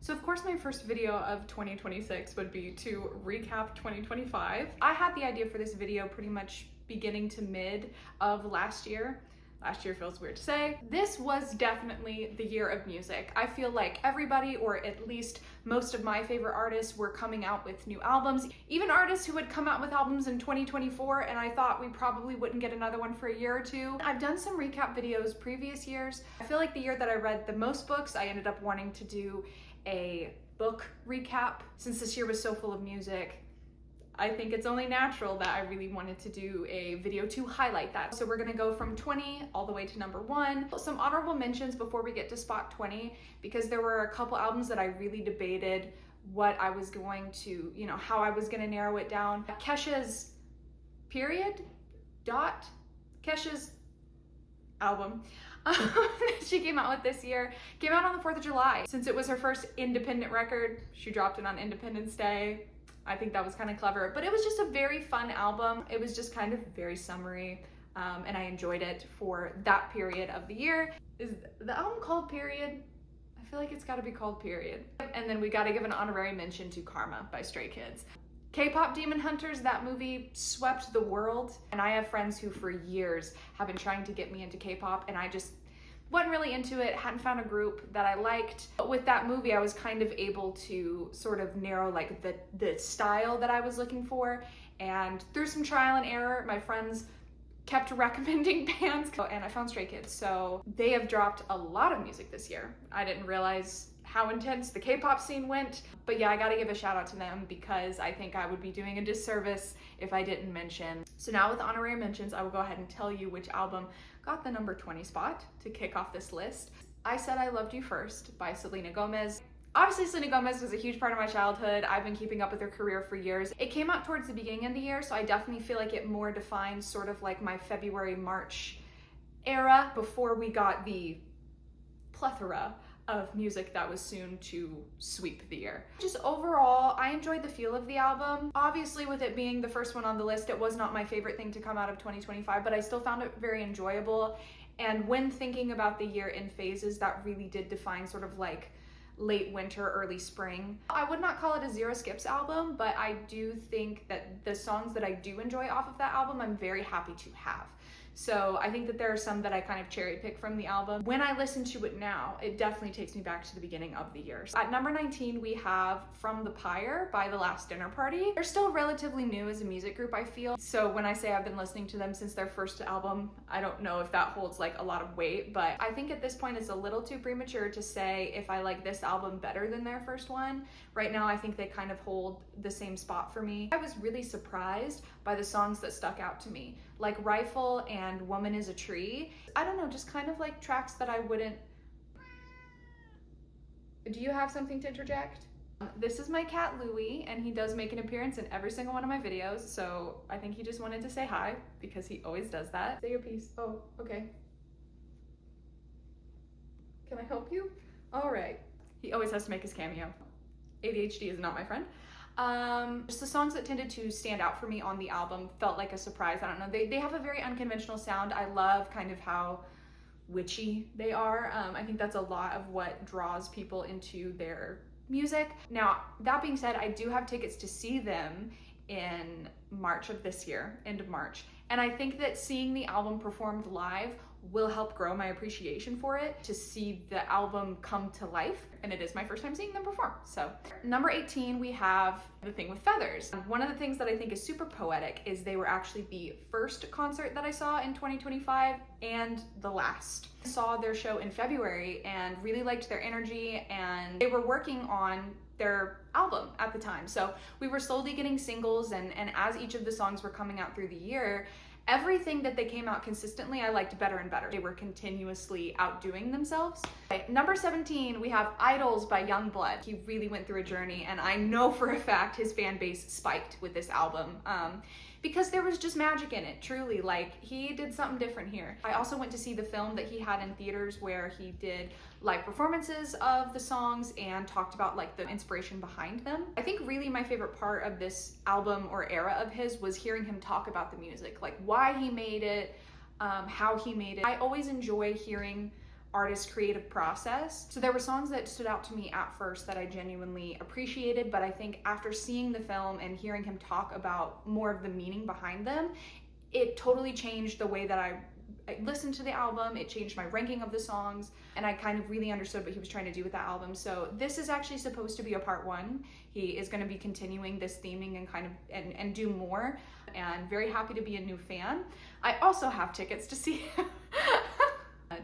So of course my first video of 2026 would be to recap 2025. I had the idea for this video pretty much beginning to mid of last year. Last year feels weird to say. This was definitely the year of music. I feel like everybody, or at least most of my favorite artists, were coming out with new albums. Even artists who had come out with albums in 2024 and I thought we probably wouldn't get another one for a year or two. I've done some recap videos previous years. I feel like the year that I read the most books, I ended up wanting to do a book recap. Since this year was so full of music, I think it's only natural that I really wanted to do a video to highlight that. So we're gonna go from 20 all the way to number 1. Some honorable mentions before we get to spot 20, because there were a couple albums that I really debated what I was going to, how I was gonna narrow it down. Kesha's Kesha's album that she came out with this year came out on the 4th of July. Since it was her first independent record, she dropped it on Independence Day. I think that was kind of clever, but it was just a very fun album. It was just kind of very summery, and I enjoyed it for that period of the year. Is the album called Period? I feel like it's gotta be called Period. And then we gotta give an honorary mention to Karma by Stray Kids. K-Pop Demon Hunters, that movie swept the world, and I have friends who for years have been trying to get me into K-pop, and I just wasn't really into it, hadn't found a group that I liked. But with that movie, I was kind of able to sort of narrow like the style that I was looking for. And through some trial and error, my friends kept recommending bands, and I found Stray Kids. So they have dropped a lot of music this year. I didn't realize how intense the K-pop scene went, but yeah, I gotta give a shout out to them because I think I would be doing a disservice if I didn't mention. So now with honorary mentions, I will go ahead and tell you which album got the number 20 spot to kick off this list. I Said I Loved You First by Selena Gomez. Obviously, Selena Gomez was a huge part of my childhood. I've been keeping up with her career for years. It came out towards the beginning of the year, so I definitely feel like it more defines sort of like my February, March era before we got the plethora of music that was soon to sweep the year. Just overall, I enjoyed the feel of the album. Obviously, with it being the first one on the list, it was not my favorite thing to come out of 2025, but I still found it very enjoyable. And when thinking about the year in phases, that really did define sort of like late winter, early spring. I would not call it a zero skips album, but I do think that the songs that I do enjoy off of that album, I'm very happy to have. So I think that there are some that I kind of cherry pick from the album. When I listen to it now, it definitely takes me back to the beginning of the year. At number 19, we have From the Pyre by The Last Dinner Party. They're still relatively new as a music group, I feel. So when I say I've been listening to them since their first album, I don't know if that holds like a lot of weight, but I think at this point it's a little too premature to say if I like this album better than their first one. Right now, I think they kind of hold the same spot for me. I was really surprised by the songs that stuck out to me, like Rifle and Woman is a Tree. I don't know, just kind of like tracks that I wouldn't... Do you have something to interject? This is my cat Louie, and he does make an appearance in every single one of my videos, so I think he just wanted to say hi because he always does that. Say your piece. Oh, okay. Can I help you? All right. He always has to make his cameo. ADHD is not my friend. Just the songs that tended to stand out for me on the album felt like a surprise. I don't know, they have a very unconventional sound. I love kind of how witchy they are. I think that's a lot of what draws people into their music. Now, that being said, I do have tickets to see them in March of this year, end of March. And I think that seeing the album performed live will help grow my appreciation for it, to see the album come to life. And it is my first time seeing them perform. So number 18, we have The Thing with Feathers. One of the things that I think is super poetic is they were actually the first concert that I saw in 2025 and the last. I saw their show in February and really liked their energy, and they were working on their album at the time. So we were slowly getting singles, and as each of the songs were coming out through the year, everything that they came out consistently, I liked better and better. They were continuously outdoing themselves. Okay, number 17, we have Idols by Yungblud. He really went through a journey, and I know for a fact his fan base spiked with this album. Because there was just magic in it, truly. Like, he did something different here. I also went to see the film that he had in theaters where he did live performances of the songs and talked about like the inspiration behind them. I think really my favorite part of this album or era of his was hearing him talk about the music, like why he made it, how he made it. I always enjoy hearing artist's creative process. So there were songs that stood out to me at first that I genuinely appreciated, but I think after seeing the film and hearing him talk about more of the meaning behind them, it totally changed the way that I listened to the album. It changed my ranking of the songs, and I kind of really understood what he was trying to do with that album. So this is actually supposed to be a part 1. He is going to be continuing this theming and kind of and do more, and very happy to be a new fan. I also have tickets to see him.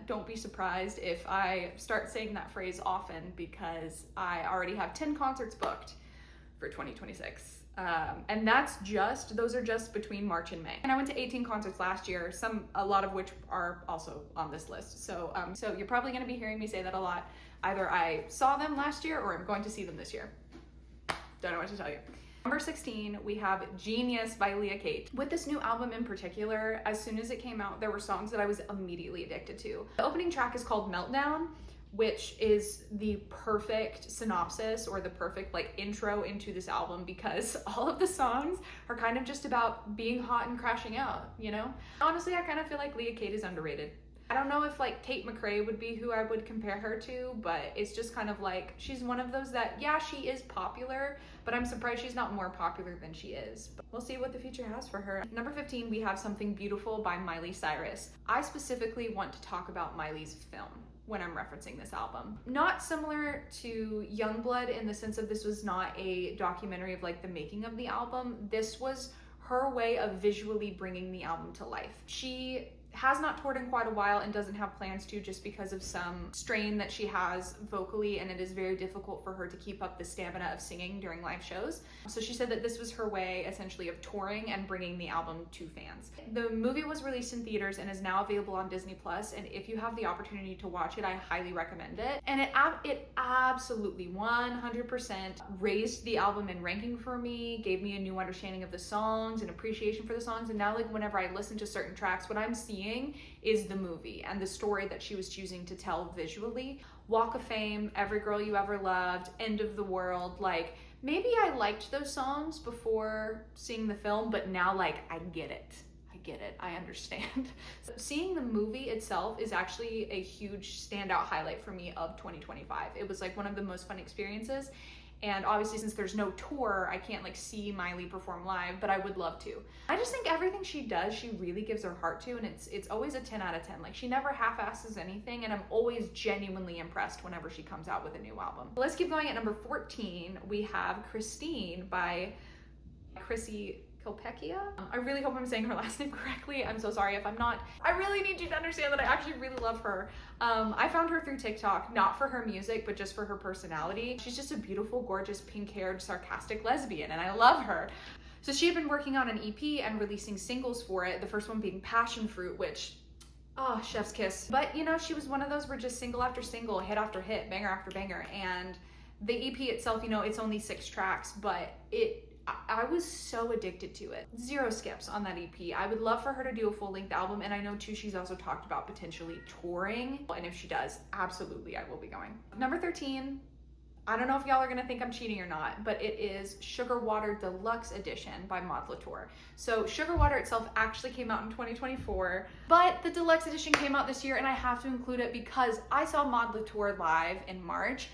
Don't be surprised if I start saying that phrase often, because I already have 10 concerts booked for 2026. And those are just between March and May. And I went to 18 concerts last year, a lot of which are also on this list. So you're probably gonna be hearing me say that a lot. Either I saw them last year or I'm going to see them this year. Don't know what to tell you. Number 16, we have Genius by Leah Kate. With this new album in particular, as soon as it came out, there were songs that I was immediately addicted to. The opening track is called Meltdown, which is the perfect synopsis or the perfect like intro into this album, because all of the songs are kind of just about being hot and crashing out, you know? Honestly, I kind of feel like Leah Kate is underrated. I don't know if like Tate McRae would be who I would compare her to, but it's just kind of like, she's one of those that, yeah, she is popular, but I'm surprised she's not more popular than she is. But we'll see what the future has for her. Number 15, we have Something Beautiful by Miley Cyrus. I specifically want to talk about Miley's film when I'm referencing this album. Not similar to Youngblood in the sense of this was not a documentary of like the making of the album. This was her way of visually bringing the album to life. She has not toured in quite a while and doesn't have plans to, just because of some strain that she has vocally, and it is very difficult for her to keep up the stamina of singing during live shows. So she said that this was her way essentially of touring and bringing the album to fans. The movie was released in theaters and is now available on Disney Plus, and if you have the opportunity to watch it, I highly recommend it. And it absolutely 100% raised the album in ranking for me, gave me a new understanding of the songs and appreciation for the songs, and now like whenever I listen to certain tracks, what I'm seeing is the movie and the story that she was choosing to tell visually. Walk of Fame, Every Girl You Ever Loved, End of the World, like maybe I liked those songs before seeing the film, but now like I get it, I understand. So seeing the movie itself is actually a huge standout highlight for me of 2025. It was like one of the most fun experiences. And obviously, since there's no tour, I can't like see Miley perform live, but I would love to. I just think everything she does, she really gives her heart to, and it's always a 10 out of 10. Like, she never half-asses anything, and I'm always genuinely impressed whenever she comes out with a new album. Let's keep going. At number 14, we have Christine by Chrissy Kilpecchia. I really hope I'm saying her last name correctly. I'm so sorry if I'm not. I really need you to understand that I actually really love her. I found her through TikTok, not for her music, but just for her personality. She's just a beautiful, gorgeous, pink-haired, sarcastic lesbian, and I love her. So she had been working on an EP and releasing singles for it, the first one being Passion Fruit, which, oh, chef's kiss. But you know, she was one of those where just single after single, hit after hit, banger after banger, and the EP itself, you know, it's only 6 tracks, but I was so addicted to it. 0 skips on that EP. I would love for her to do a full-length album, and I know too she's also talked about potentially touring, and if she does, absolutely I will be going. Number 13, I don't know if y'all are gonna think I'm cheating or not, but it is Sugar Water Deluxe Edition by Maud Latour. So Sugar Water itself actually came out in 2024, but the Deluxe Edition came out this year, and I have to include it because I saw Maud Latour live in March,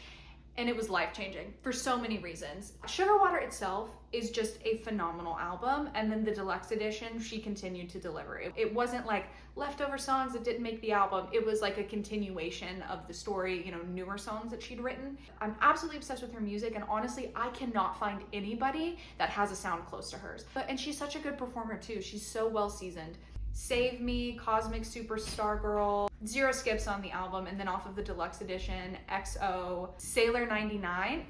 and it was life-changing for so many reasons. Sugar Water itself is just a phenomenal album, and then the Deluxe Edition, she continued to deliver. It wasn't like leftover songs that didn't make the album. It was like a continuation of the story, you know, newer songs that she'd written. I'm absolutely obsessed with her music, and honestly, I cannot find anybody that has a sound close to hers. And she's such a good performer too. She's so well seasoned. Save Me, Cosmic Superstar Girl, 0 skips on the album, and then off of the Deluxe Edition, XO, Sailor 99.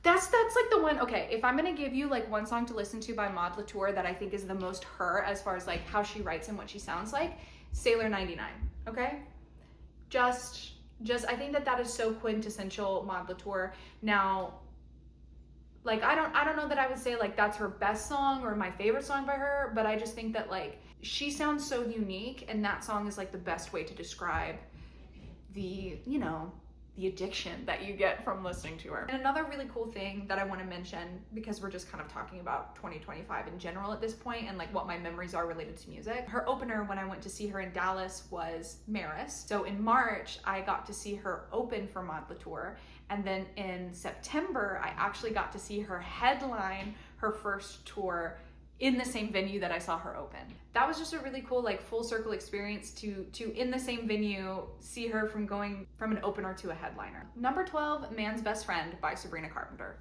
That's like the one. Okay, if I'm gonna give you like one song to listen to by Maud Latour that I think is the most her as far as like how she writes and what she sounds like, Sailor 99, okay? Just I think that is so quintessential Maud Latour. Now, like I don't know that I would say like that's her best song or my favorite song by her, but I just think that like she sounds so unique, and that song is like the best way to describe the, you know, the addiction that you get from listening to her. And another really cool thing that I want to mention, because we're just kind of talking about 2025 in general at this point and like what my memories are related to music. Her opener when I went to see her in Dallas was Maris. So in March, I got to see her open for Mod Latour. And then in September, I actually got to see her headline her first tour in the same venue that I saw her open. That was just a really cool like full circle experience to in the same venue see her from going from an opener to a headliner. Number 12, Man's Best Friend by Sabrina Carpenter.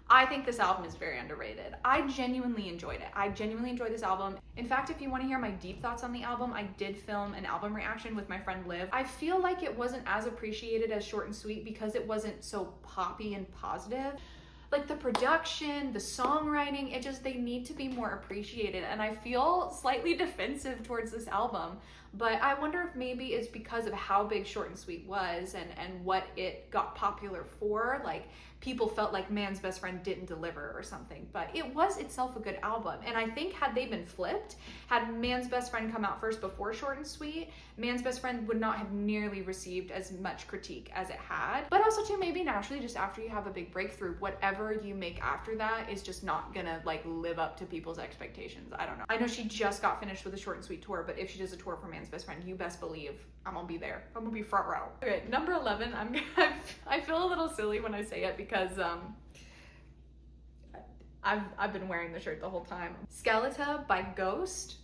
I think this album is very underrated. I genuinely enjoyed it. I genuinely enjoyed this album. In fact, if you want to hear my deep thoughts on the album, I did film an album reaction with my friend Liv. I feel like it wasn't as appreciated as Short and Sweet because it wasn't so poppy and positive. Like the production, the songwriting, they need to be more appreciated. And I feel slightly defensive towards this album, but I wonder if maybe it's because of how big Short and Sweet was and what it got popular for. Like people felt like Man's Best Friend didn't deliver or something, but it was itself a good album. And I think had they been flipped, had Man's Best Friend come out first before Short and Sweet, Man's Best Friend would not have nearly received as much critique as it had. But also too, maybe naturally just after you have a big breakthrough, whatever you make after that is just not gonna like live up to people's expectations. I don't know. I know she just got finished with a Short and Sweet tour, but if she does a tour for Man's Best Friend, you best believe I'm gonna be there. I'm gonna be front row. Okay, number 11, I feel a little silly when I say it because I've been wearing the shirt the whole time. Skeleton by Ghost.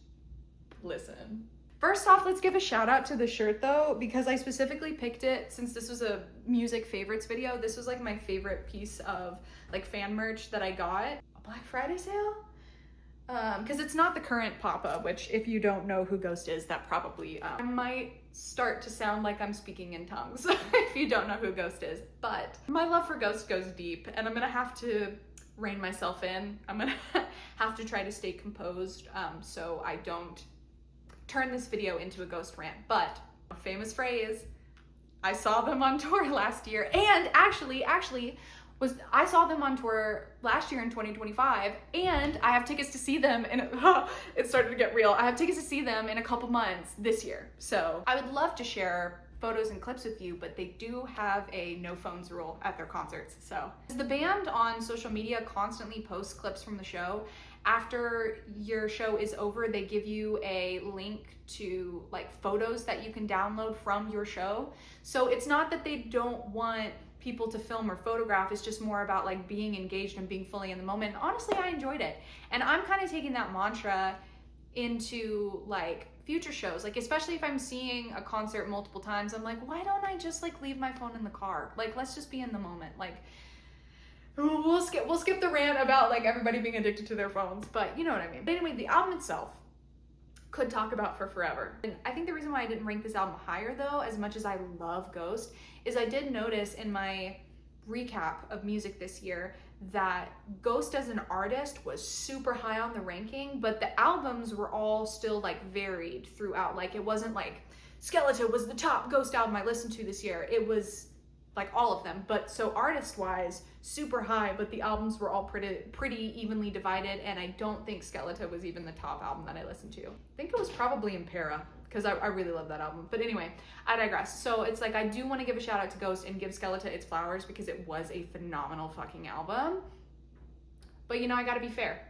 Listen. First off, let's give a shout out to the shirt though, because I specifically picked it since this was a music favorites video. This was like my favorite piece of like fan merch that I got. A Black Friday sale? Because it's not the current Papa, which if you don't know who Ghost is, that probably I might start to sound like I'm speaking in tongues if you don't know who Ghost is. But my love for Ghost goes deep, and I'm gonna have to rein myself in. I'm gonna have to try to stay composed so I don't turn this video into a Ghost rant. But a famous phrase, I saw them on tour last year, and actually I saw them on tour last year in 2025, and I have tickets to see them in it started to get real. I have tickets to see them in a couple months this year. So I would love to share photos and clips with you, but they do have a no phones rule at their concerts. So the band on social media constantly posts clips from the show. After your show is over, they give you a link to like photos that you can download from your show. So it's not that they don't want people to film or photograph, it's just more about like being engaged and being fully in the moment. And honestly, I enjoyed it. And I'm kind of taking that mantra into like future shows, like especially if I'm seeing a concert multiple times, I'm like, why don't I just like leave my phone in the car? Like, let's just be in the moment. Like we'll skip the rant about like everybody being addicted to their phones, but you know what I mean. But anyway, the album itself could talk about for forever. And I think the reason why I didn't rank this album higher though, as much as I love Ghost, is I did notice in my recap of music this year that Ghost as an artist was super high on the ranking, but the albums were all still like varied throughout. Like it wasn't like Skeleton was the top Ghost album I listened to this year. It was like all of them, but so artist wise super high, but the albums were all pretty evenly divided, and I don't think Skeleton was even the top album that I listened to. I think it was probably Impera, because I really love that album. But anyway, I digress. So it's like I do want to give a shout out to Ghost and give Skeleton its flowers because it was a phenomenal fucking album. But you know, I gotta be fair.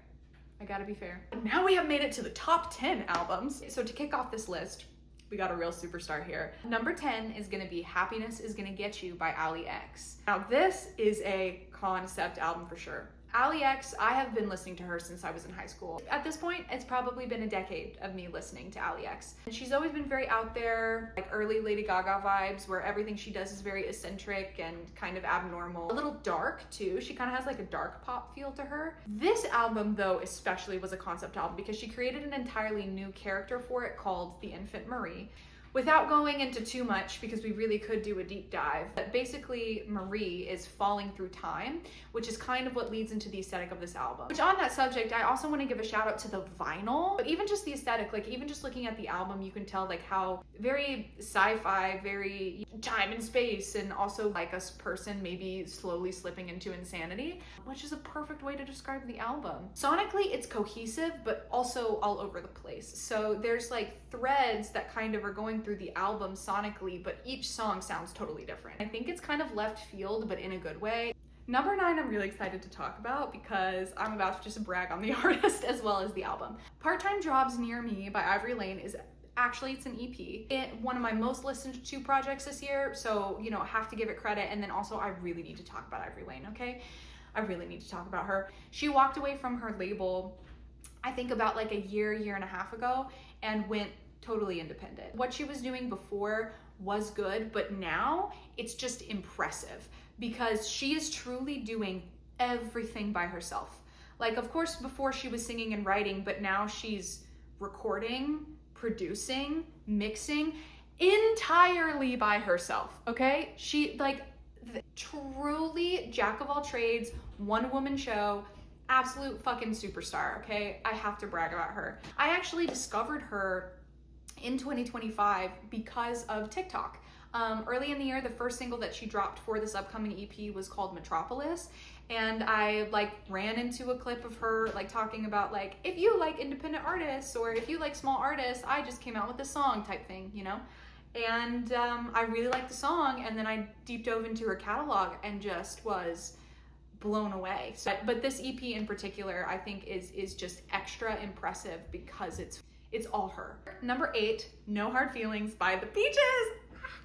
Now we have made it to the top 10 albums. So to kick off this list, we got a real superstar here. Number 10 is gonna be Happiness Is Gonna Get You by Ali X. Now this is a concept album for sure. Ali X, I have been listening to her since I was in high school. At this point, it's probably been a decade of me listening to Ali X. And she's always been very out there, like early Lady Gaga vibes, where everything she does is very eccentric and kind of abnormal. A little dark too. She kind of has like a dark pop feel to her. This album though, especially was a concept album because she created an entirely new character for it called the Infant Marie. Without going into too much, because we really could do a deep dive, but basically Marie is falling through time, which is kind of what leads into the aesthetic of this album. Which on that subject, I also want to give a shout out to the vinyl, but even just the aesthetic, like even just looking at the album, you can tell like how very sci-fi, very time and space, and also like a person maybe slowly slipping into insanity, which is a perfect way to describe the album. Sonically, it's cohesive, but also all over the place. So there's like threads that kind of are going going through the album sonically, but each song sounds totally different. I think it's kind of left field, but in a good way. Number 9, I'm really excited to talk about because I'm about to just brag on the artist as well as the album. Part-Time Jobs Near Me by Ivory Lane is actually, it's an EP. One of my most listened to projects this year, so, you know, have to give it credit. And then also, I really need to talk about Ivory Lane, okay? I really need to talk about her. She walked away from her label, I think about like a year and a half ago, and went totally independent. What she was doing before was good, but now it's just impressive because she is truly doing everything by herself. Like, of course, before she was singing and writing, but now she's recording, producing, mixing entirely by herself, okay? She, like, truly jack of all trades, one woman show, absolute fucking superstar, okay? I have to brag about her. I actually discovered her in 2025 because of TikTok. Early in the year, the first single that she dropped for this upcoming EP was called Metropolis. And I like ran into a clip of her like talking about like, if you like independent artists or if you like small artists, I just came out with this song type thing, you know? And I really liked the song, and then I deep dove into her catalog and just was blown away. So, but this EP in particular, I think is just extra impressive because it's all her. Number 8, No Hard Feelings by The Beaches.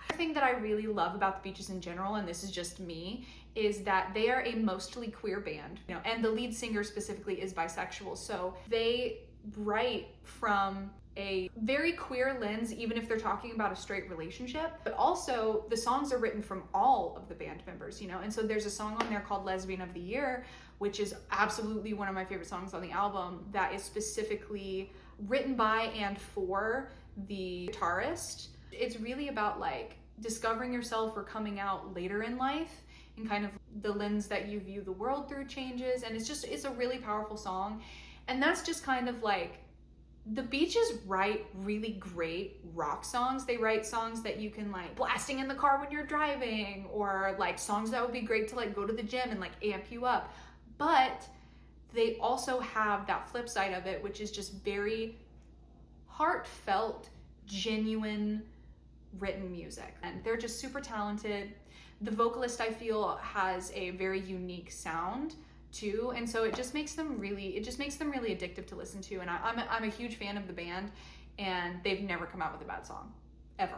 The thing that I really love about The Beaches in general, and this is just me, is that they are a mostly queer band, you know, and the lead singer specifically is bisexual. So they write from a very queer lens, even if they're talking about a straight relationship, but also the songs are written from all of the band members, you know? And so there's a song on there called Lesbian of the Year, which is absolutely one of my favorite songs on the album, that is specifically written by and for the guitarist. It's really about like discovering yourself or coming out later in life, and kind of the lens that you view the world through changes. And it's a really powerful song. And that's just kind of like, The Beaches write really great rock songs. They write songs that you can like blasting in the car when you're driving, or like songs that would be great to like go to the gym and like amp you up. But they also have that flip side of it, which is just very heartfelt, genuine written music. And they're just super talented. The vocalist, I feel, has a very unique sound too, and so it just makes them really addictive to listen to. And I'm a huge fan of the band, and they've never come out with a bad song ever.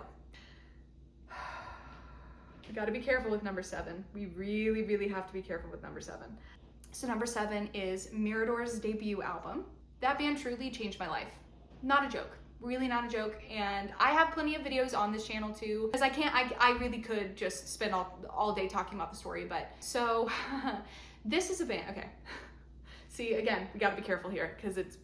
We got to be careful with number 7. We really have to be careful with number 7. So number 7 is Mirador's debut album. That band truly changed my life. Not a joke. Really not a joke. And I have plenty of videos on this channel too, because I really could just spend all day talking about the story. But so this is a band, okay. See, again, we gotta be careful here because it's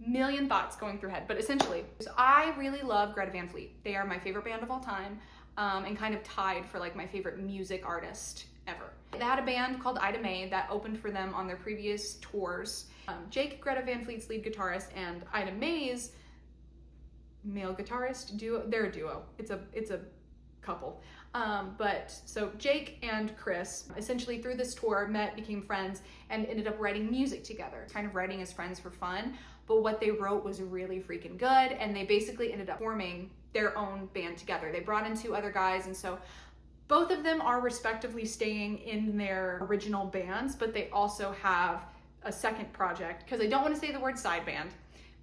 a million thoughts going through head. But essentially, so I really love Greta Van Fleet. They are my favorite band of all time, and kind of tied for like my favorite music artist ever. They had a band called Ida Mae that opened for them on their previous tours. Jake, Greta Van Fleet's lead guitarist, and Ida Mae's male guitarist duo. They're a duo. It's a couple. But so Jake and Chris essentially through this tour met, became friends, and ended up writing music together, kind of writing as friends for fun. But what they wrote was really freaking good, and they basically ended up forming their own band together. They brought in 2 other guys, and so both of them are respectively staying in their original bands, but they also have a second project, because I don't want to say the word side band,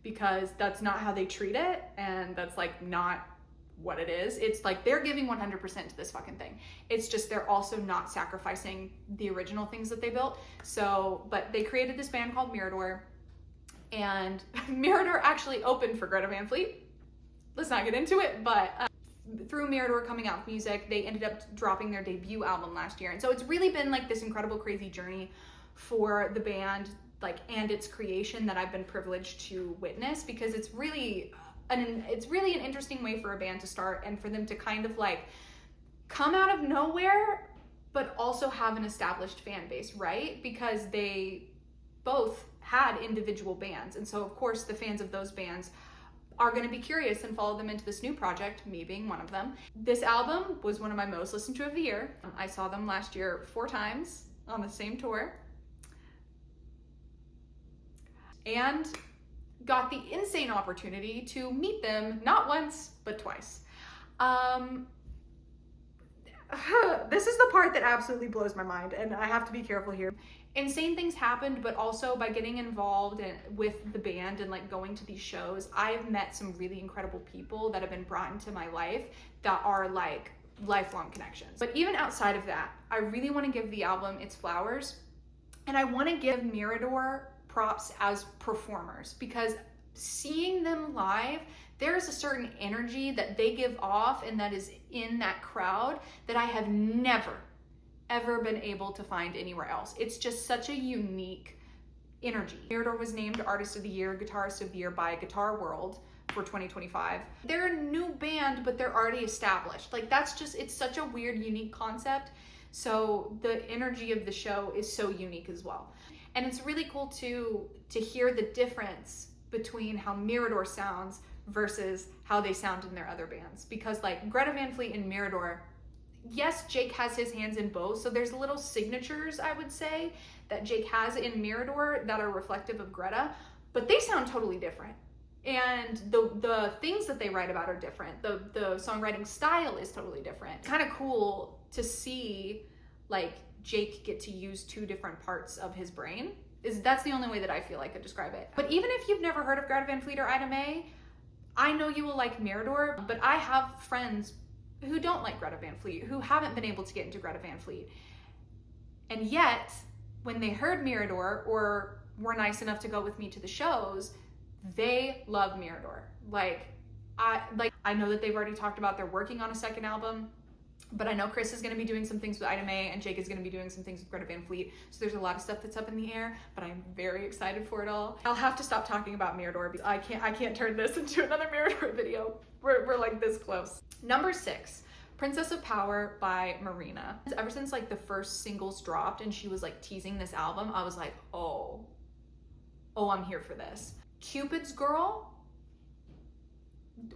because that's not how they treat it, and that's like not what it is. It's like they're giving 100% to this fucking thing. It's just they're also not sacrificing the original things that they built. So, but they created this band called Mirador, and Mirador actually opened for Greta Van Fleet. Let's not get into it, but through Mirador coming out with music, they ended up dropping their debut album last year. And so it's really been like this incredible, crazy journey for the band, like, and its creation that I've been privileged to witness, because it's really an interesting way for a band to start, and for them to kind of like come out of nowhere but also have an established fan base, right? Because they both had individual bands, and so of course the fans of those bands are going to be curious and follow them into this new project, me being one of them. This album was one of my most listened to of the year. I saw them last year 4 times on the same tour, and got the insane opportunity to meet them not once, but twice. This is the part that absolutely blows my mind, and I have to be careful here. Insane things happened, but also by getting involved with the band and like going to these shows, I've met some really incredible people that have been brought into my life that are like lifelong connections. But even outside of that, I really want to give the album its flowers, and I want to give Mirador props as performers, because seeing them live, there is a certain energy that they give off and that is in that crowd that I have never, ever been able to find anywhere else. It's just such a unique energy. Mirador was named Artist of the Year, Guitarist of the Year by Guitar World for 2025. They're a new band, but they're already established. Like that's just, it's such a weird, unique concept. So the energy of the show is so unique as well. And it's really cool to hear the difference between how Mirador sounds versus how they sound in their other bands. Because like Greta Van Fleet and Mirador, yes, Jake has his hands in both, so there's little signatures, I would say, that Jake has in Mirador that are reflective of Greta, but they sound totally different. And the things that they write about are different. The songwriting style is totally different. It's kind of cool to see like Jake get to use two different parts of his brain. That's the only way that I feel I could describe it. But even if you've never heard of Greta Van Fleet or Ida Mae, I know you will like Mirador, but I have friends who don't like Greta Van Fleet, who haven't been able to get into Greta Van Fleet. And yet, when they heard Mirador or were nice enough to go with me to the shows, they love Mirador. I know that they've already talked about they're working on a second album, but I know Chris is going to be doing some things with Ida Mae and Jake is going to be doing some things with Greta Van Fleet. So there's a lot of stuff that's up in the air, but I'm very excited for it all. I'll have to stop talking about Mirador because I can't turn this into another Mirador video. We're like this close. Number 6, Princess of Power by Marina. Ever since like the first singles dropped and she was like teasing this album, I was like, oh, I'm here for this. Cupid's Girl,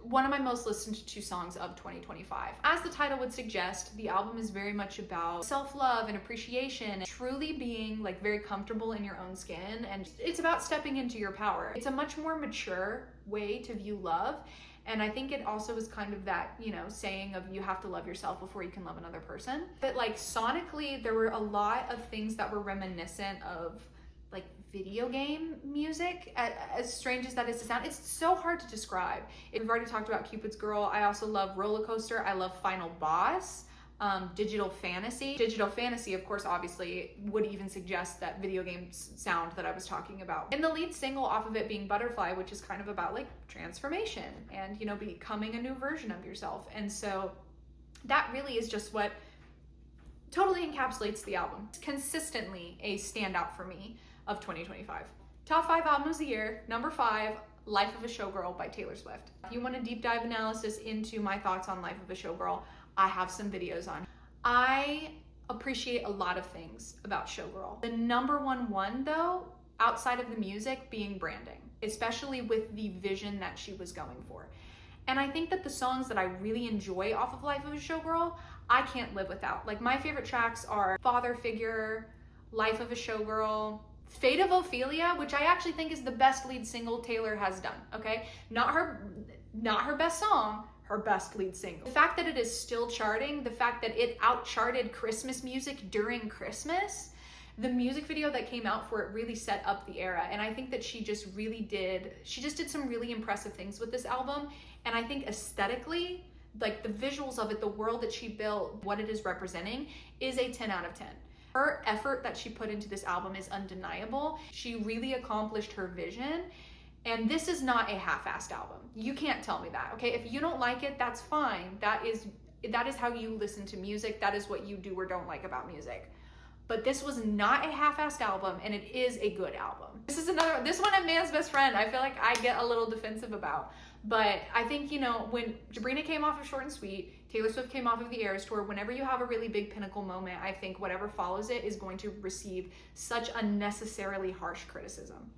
one of my most listened to songs of 2025. As the title would suggest, the album is very much about self-love and appreciation and truly being like very comfortable in your own skin, and it's about stepping into your power. It's a much more mature way to view love, and I think it also is kind of that, you know, saying of you have to love yourself before you can love another person. But like sonically, there were a lot of things that were reminiscent of like video game music, as strange as that is to sound. It's so hard to describe. We've already talked about Cupid's Girl. I also love Roller Coaster. I love Final Boss, Digital Fantasy. Digital Fantasy, of course, obviously would even suggest that video game sound that I was talking about. And the lead single off of it being Butterfly, which is kind of about like transformation and, you know, becoming a new version of yourself. And so that really is just what totally encapsulates the album. It's consistently a standout for me of 2025. Top 5 albums of the year. Number 5, Life of a Showgirl by Taylor Swift. If you want a deep dive analysis into my thoughts on Life of a Showgirl, I have some videos on. I appreciate a lot of things about Showgirl. The number one though, outside of the music, being branding, especially with the vision that she was going for. And I think that the songs that I really enjoy off of Life of a Showgirl, I can't live without. Like my favorite tracks are Father Figure, Life of a Showgirl, Fate of Ophelia, which I actually think is the best lead single Taylor has done, okay? Not her best song, her best lead single. The fact that it is still charting, the fact that it out-charted Christmas music during Christmas, the music video that came out for it really set up the era. And I think that she just did some really impressive things with this album. And I think aesthetically, like the visuals of it, the world that she built, what it is representing, is a 10 out of 10. Her effort that she put into this album is undeniable. She really accomplished her vision, and this is not a half-assed album. You can't tell me that, okay? If you don't like it, that's fine. That is how you listen to music. That is what you do or don't like about music. But this was not a half-assed album, and it is a good album. This one I'm Man's Best Friend, I feel like I get a little defensive about. But I think, you know, when Sabrina came off of Short and Sweet, Taylor Swift came off of the Eras Tour, whenever you have a really big pinnacle moment, I think whatever follows it is going to receive such unnecessarily harsh criticism.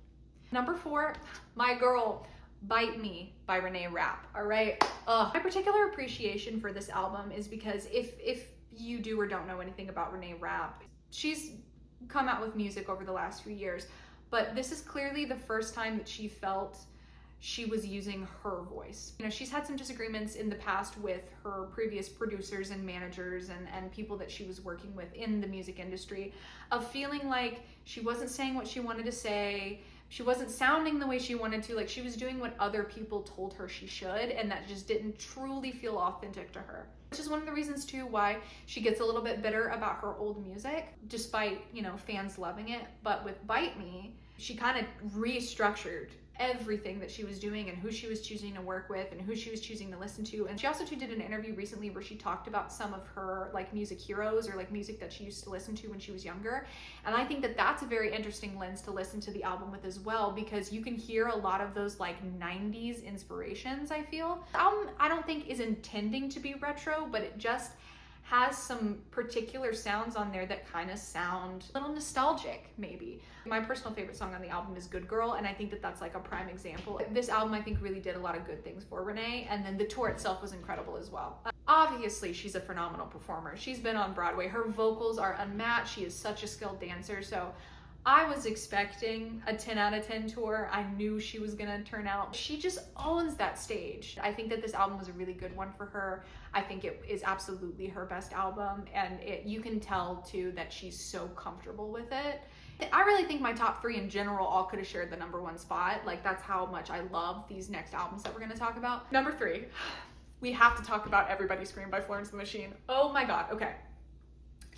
Number 4, My Girl, Bite Me by Renee Rapp, all right? My particular appreciation for this album is because if you do or don't know anything about Renee Rapp, she's come out with music over the last few years, but this is clearly the first time that she felt she was using her voice. You know, she's had some disagreements in the past with her previous producers and managers and people that she was working with in the music industry, of feeling like she wasn't saying what she wanted to say, she wasn't sounding the way she wanted to, like she was doing what other people told her she should, and that just didn't truly feel authentic to her. Which is one of the reasons too why she gets a little bit bitter about her old music, despite, you know, fans loving it. But with Bite Me, she kind of restructured everything that she was doing and who she was choosing to work with and who she was choosing to listen to. And she also too did an interview recently where she talked about some of her like music heroes, or like music that she used to listen to when she was younger. And I think that that's a very interesting lens to listen to the album with as well, because you can hear a lot of those like 90s inspirations, I feel. The album, I don't think is intending to be retro, but it just has some particular sounds on there that kind of sound a little nostalgic, maybe. My personal favorite song on the album is Good Girl, and I think that that's like a prime example. This album, I think, really did a lot of good things for Renee, and then the tour itself was incredible as well. Obviously, she's a phenomenal performer. She's been on Broadway. Her vocals are unmatched. She is such a skilled dancer, so I was expecting a 10 out of 10 tour. I knew she was gonna turn out. She just owns that stage. I think that this album was a really good one for her. I think it is absolutely her best album, and you can tell too that she's so comfortable with it. I really think my top 3 in general all could have shared the #1 spot. Like, that's how much I love these next albums that we're gonna talk about. Number 3, we have to talk about Everybody Scream by Florence and the Machine. Oh my God, okay.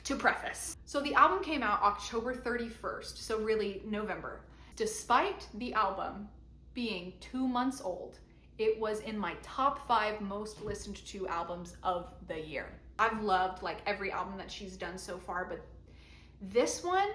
To preface, so the album came out October 31st, so really November. Despite the album being 2 months old, it was in my top 5 most listened to albums of the year. I've loved like every album that she's done so far, but this one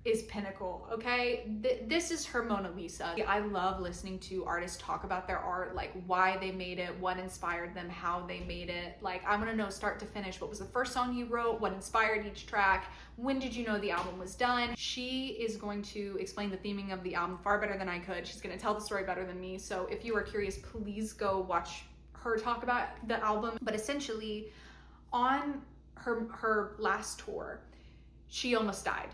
is pinnacle, okay? This is her Mona Lisa. I love listening to artists talk about their art, like why they made it, what inspired them, how they made it. Like, I wanna know start to finish, what was the first song you wrote, what inspired each track, when did you know the album was done? She is going to explain the theming of the album far better than I could. She's gonna tell the story better than me. So if you are curious, please go watch her talk about the album. But essentially, on her last tour, she almost died.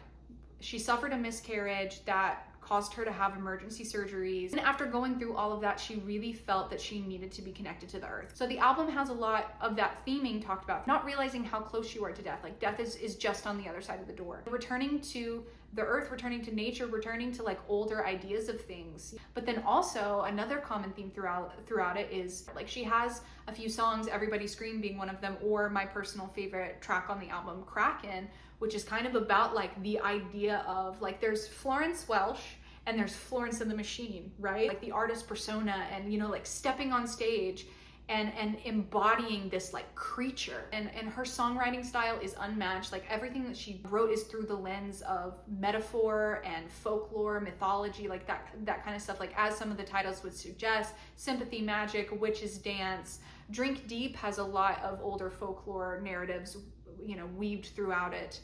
She suffered a miscarriage that caused her to have emergency surgeries. And after going through all of that, she really felt that she needed to be connected to the earth. So the album has a lot of that theming talked about, not realizing how close you are to death. Like, death is just on the other side of the door. Returning to the earth, returning to nature, returning to like older ideas of things. But then also another common theme throughout it is like she has a few songs, Everybody Scream being one of them, or my personal favorite track on the album, Kraken, which is kind of about like the idea of like there's Florence Welch and there's Florence and the Machine, right? Like the artist persona, and you know, like stepping on stage and embodying this like creature. And her songwriting style is unmatched. Like everything that she wrote is through the lens of metaphor and folklore, mythology, like that kind of stuff. Like, as some of the titles would suggest, sympathy, magic, witch's dance. Drink Deep has a lot of older folklore narratives, you know, weaved throughout it,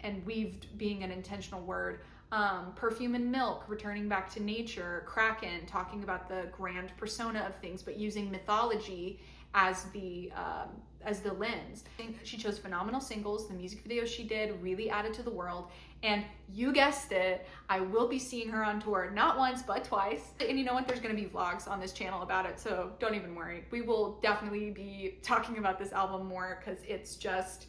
and weaved being an intentional word. Perfume and Milk, returning back to nature. Kraken, talking about the grand persona of things, but using mythology as the lens. She chose phenomenal singles. The music videos she did really added to the world. And you guessed it, I will be seeing her on tour, not once, but twice. And you know what? There's gonna be vlogs on this channel about it, so don't even worry. We will definitely be talking about this album more, because it's just,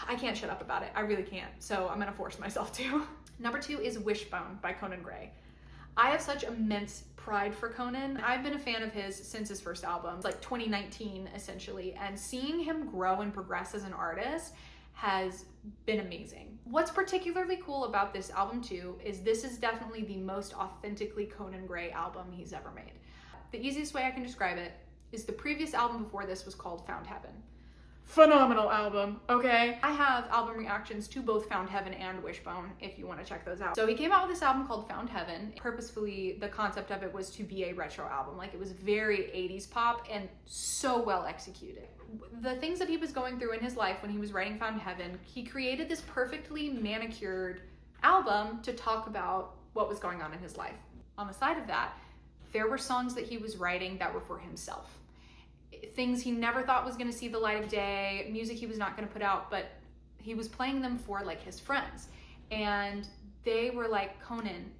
I can't shut up about it. I really can't. So I'm gonna force myself to. Number 2 is Wishbone by Conan Gray. I have such immense pride for Conan. I've been a fan of his since his first album, like 2019 essentially, and seeing him grow and progress as an artist has been amazing. What's particularly cool about this album too is this is definitely the most authentically Conan Gray album he's ever made. The easiest way I can describe it is the previous album before this was called Found Heaven. Phenomenal album, okay? I have album reactions to both Found Heaven and Wishbone if you want to check those out. So he came out with this album called Found Heaven. Purposefully, the concept of it was to be a retro album. Like, it was very 80s pop and so well executed. The things that he was going through in his life when he was writing Found Heaven, he created this perfectly manicured album to talk about what was going on in his life. On the side of that, there were songs that he was writing that were for himself. Things he never thought was going to see the light of day, music he was not going to put out, but he was playing them for like his friends. And they were like, Conan,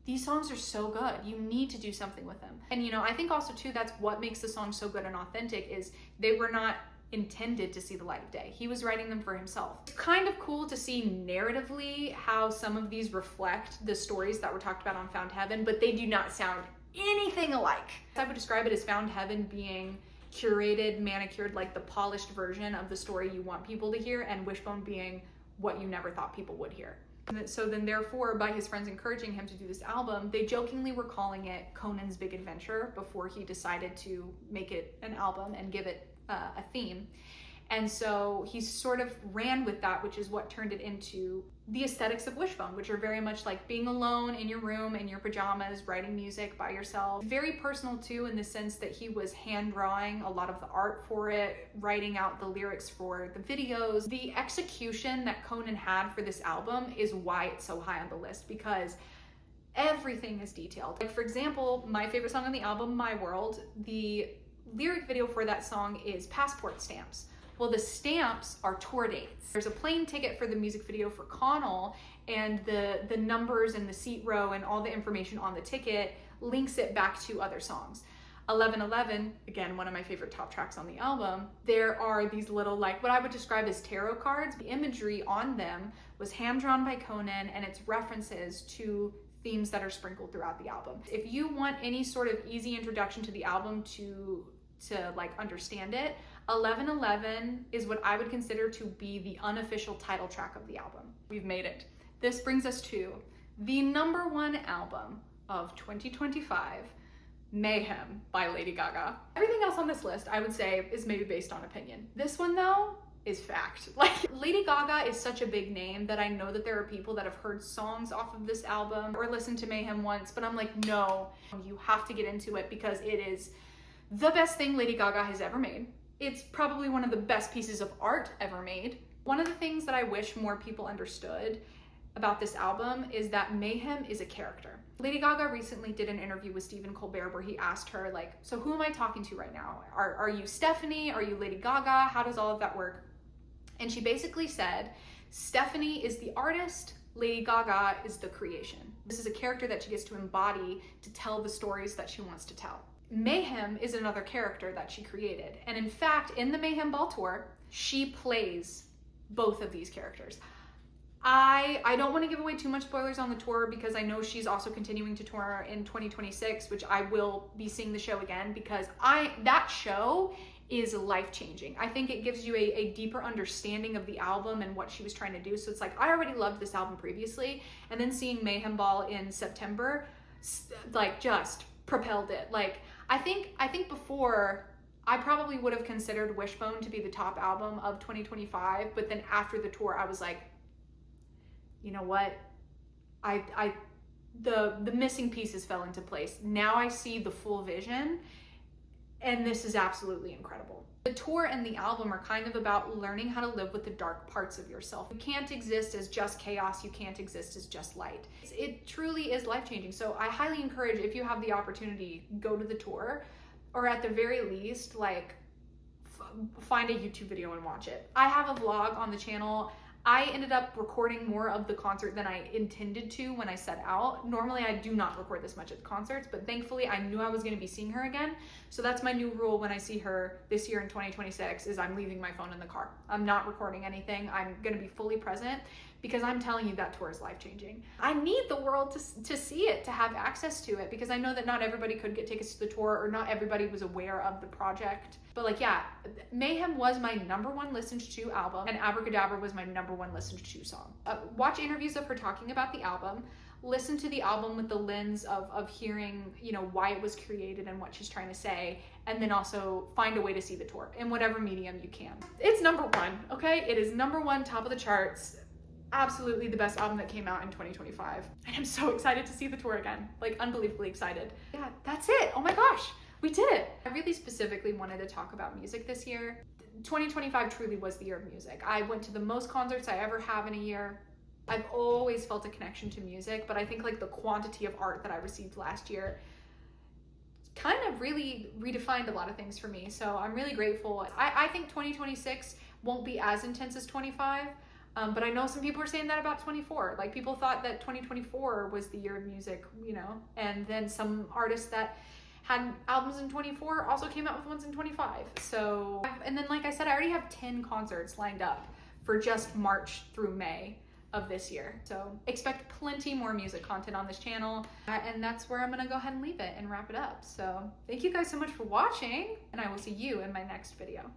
these songs are so good. You need to do something with them. And you know, I think also too, that's what makes the song so good and authentic, is they were not intended to see the light of day. He was writing them for himself. It's kind of cool to see narratively how some of these reflect the stories that were talked about on Found Heaven, but they do not sound anything alike. I would describe it as Found Heaven being curated, manicured, like the polished version of the story you want people to hear, and Wishbone being what you never thought people would hear. So then therefore, by his friends encouraging him to do this album, they jokingly were calling it Conan's Big Adventure before he decided to make it an album and give it a theme. And so he sort of ran with that, which is what turned it into the aesthetics of Wishbone, which are very much like being alone in your room, in your pajamas, writing music by yourself. Very personal too, in the sense that he was hand drawing a lot of the art for it, writing out the lyrics for the videos. The execution that Conan had for this album is why it's so high on the list, because everything is detailed. Like for example, my favorite song on the album, My World, the lyric video for that song is passport stamps. Well, the stamps are tour dates. There's a plane ticket for the music video for Connell, and the numbers and the seat row and all the information on the ticket links it back to other songs. 1111, again, one of my favorite top tracks on the album, there are these little, like, what I would describe as tarot cards. The imagery on them was hand-drawn by Conan, and it's references to themes that are sprinkled throughout the album. If you want any sort of easy introduction to the album to like understand it, 1111 is what I would consider to be the unofficial title track of the album. We've made it. This brings us to the #1 album of 2025, Mayhem by Lady Gaga. Everything else on this list, I would say, is maybe based on opinion. This one though is fact. Like, Lady Gaga is such a big name that I know that there are people that have heard songs off of this album or listened to Mayhem once, but I'm like, no, you have to get into it because it is the best thing Lady Gaga has ever made. It's probably one of the best pieces of art ever made. One of the things that I wish more people understood about this album is that Mayhem is a character. Lady Gaga recently did an interview with Stephen Colbert where he asked her, like, so who am I talking to right now? Are you Stephanie? Are you Lady Gaga? How does all of that work? And she basically said, Stephanie is the artist, Lady Gaga is the creation. This is a character that she gets to embody to tell the stories that she wants to tell. Mayhem is another character that she created. And in fact, in the Mayhem Ball Tour, she plays both of these characters. I don't want to give away too much spoilers on the tour because I know she's also continuing to tour in 2026, which I will be seeing the show again because that show is life-changing. I think it gives you a deeper understanding of the album and what she was trying to do. So it's like, I already loved this album previously, and then seeing Mayhem Ball in September, like, just propelled it. Like, I think before, I probably would have considered Wishbone to be the top album of 2025, but then after the tour, I was like, you know what? The missing pieces fell into place. Now I see the full vision, and this is absolutely incredible. The tour and the album are kind of about learning how to live with the dark parts of yourself. You can't exist as just chaos. You can't exist as just light. It truly is life-changing. So I highly encourage, if you have the opportunity, go to the tour, or at the very least, like, find a YouTube video and watch it. I have a vlog on the channel. I ended up recording more of the concert than I intended to when I set out. Normally I do not record this much at the concerts, but thankfully I knew I was going to be seeing her again. So that's my new rule when I see her this year in 2026 is I'm leaving my phone in the car. I'm not recording anything. I'm going to be fully present because I'm telling you that tour is life-changing. I need the world to see it, to have access to it, because I know that not everybody could get tickets to the tour or not everybody was aware of the project. But like, yeah, Mayhem was my #1 listened to album, and Abracadabra was my #1 listened to song. Watch interviews of her talking about the album, listen to the album with the lens of hearing, you know, why it was created and what she's trying to say, and then also find a way to see the tour in whatever medium you can. It's #1, okay? It is #1, top of the charts. Absolutely the best album that came out in 2025. And I'm so excited to see the tour again. Like, unbelievably excited. Yeah, that's it. Oh my gosh, we did it. I really specifically wanted to talk about music this year. 2025 truly was the year of music. I went to the most concerts I ever have in a year. I've always felt a connection to music, but I think like the quantity of art that I received last year kind of really redefined a lot of things for me. So I'm really grateful. I think 2026 won't be as intense as 25. But I know some people are saying that about 24. Like, people thought that 2024 was the year of music, you know, and then some artists that had albums in 24 also came out with ones in 25. So, and then like I said, I already have 10 concerts lined up for just March through May of this year. So expect plenty more music content on this channel. And that's where I'm gonna go ahead and leave it and wrap it up. So thank you guys so much for watching, and I will see you in my next video.